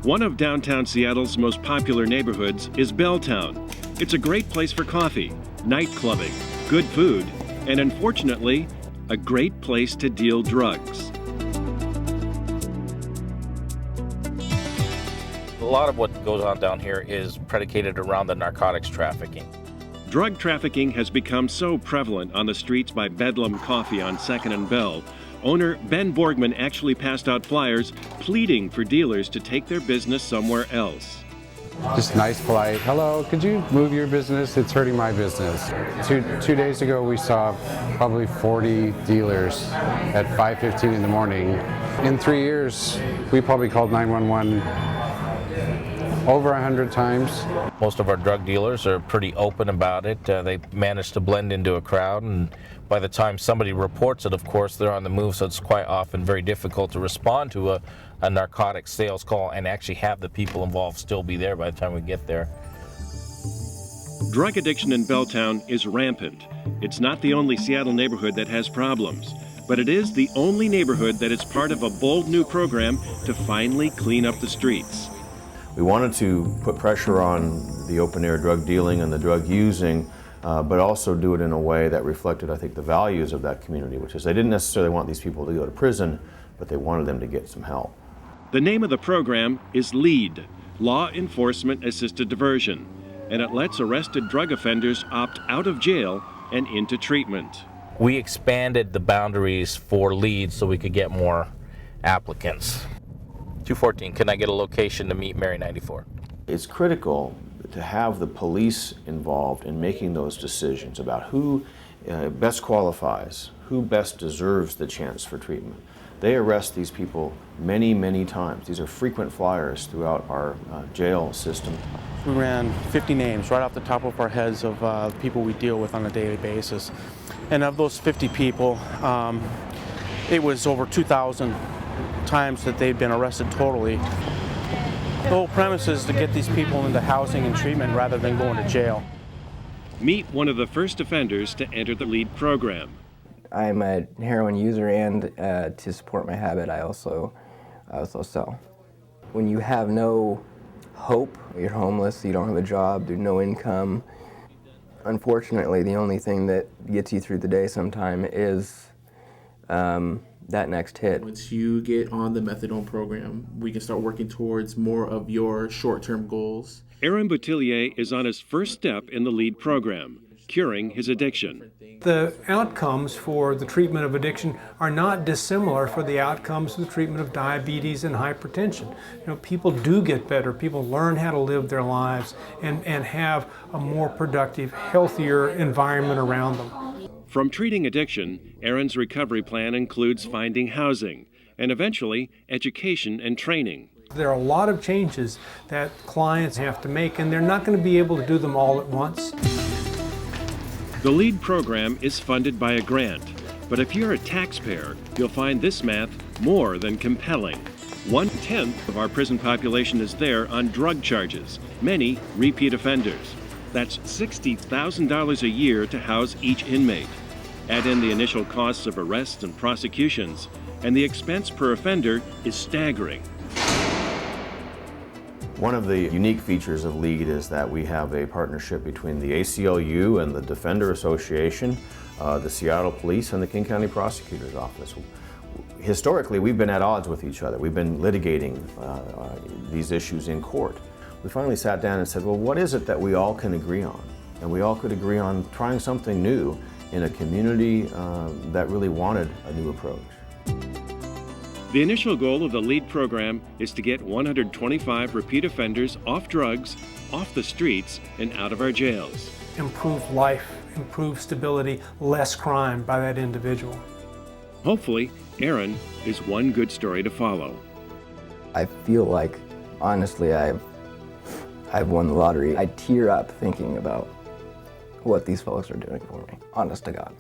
One of downtown Seattle's most popular neighborhoods is Belltown. It's a great place for coffee, night clubbing, good food, and unfortunately, a great place to deal drugs. A lot of what goes on down here is predicated around the narcotics trafficking. Drug trafficking has become so prevalent on the streets by Bedlam Coffee on 2nd and Bell. Owner Ben Borgman actually passed out flyers pleading for dealers to take their business somewhere else. Just nice, polite, hello, could you move your business? It's hurting my business. Two days ago, we saw probably 40 dealers at 5:15 in the morning. In 3 years, we probably called 911 over 100 times. Most of our drug dealers are pretty open about it. They manage to blend into a crowd, and by the time somebody reports it, of course, they're on the move, so it's quite often very difficult to respond to a narcotics sales call and actually have the people involved still be there by the time we get there. Drug addiction in Belltown is rampant. It's not the only Seattle neighborhood that has problems, but it is the only neighborhood that is part of a bold new program to finally clean up the streets. We wanted to put pressure on the open-air drug dealing and the drug using, but also do it in a way that reflected, I think, the values of that community, which is they didn't necessarily want these people to go to prison, but they wanted them to get some help. The name of the program is LEAD, Law Enforcement Assisted Diversion, and it lets arrested drug offenders opt out of jail and into treatment. We expanded the boundaries for LEAD so we could get more applicants. 214, can I get a location to meet Mary 94? It's critical to have the police involved in making those decisions about who best qualifies, who best deserves the chance for treatment. They arrest these people many, many times. These are frequent flyers throughout our jail system. We ran 50 names right off the top of our heads of people we deal with on a daily basis. And of those 50 people, it was over 2,000 times that they've been arrested totally. The whole premise is to get these people into housing and treatment rather than going to jail. Meet one of the first offenders to enter the LEAD program. I'm a heroin user, and to support my habit, I also sell. When you have no hope, you're homeless, you don't have a job, there's no income, unfortunately, the only thing that gets you through the day sometime is that next hit. Once you get on the methadone program, we can start working towards more of your short-term goals. Aaron Boutillier is on his first step in the LEAD program, curing his addiction. The outcomes for the treatment of addiction are not dissimilar for the outcomes of the treatment of diabetes and hypertension. You know, people do get better. People learn how to live their lives and have a more productive, healthier environment around them. From treating addiction, Aaron's recovery plan includes finding housing and eventually education and training. There are a lot of changes that clients have to make, and they're not going to be able to do them all at once. The LEAD program is funded by a grant, but if you're a taxpayer, you'll find this math more than compelling. 1/10 of our prison population is there on drug charges, many repeat offenders. That's $60,000 a year to house each inmate. Add in the initial costs of arrests and prosecutions, and the expense per offender is staggering. One of the unique features of LEAD is that we have a partnership between the ACLU and the Defender Association, the Seattle Police, and the King County Prosecutor's Office. Historically, we've been at odds with each other. We've been litigating these issues in court. We finally sat down and said, well, what is it that we all can agree on? And we all could agree on trying something new in a community that really wanted a new approach. The initial goal of the LEAD program is to get 125 repeat offenders off drugs, off the streets, and out of our jails. Improve life, improve stability, less crime by that individual. Hopefully, Aaron is one good story to follow. I feel like, honestly, I've won the lottery. I tear up thinking about what these folks are doing for me, honest to God.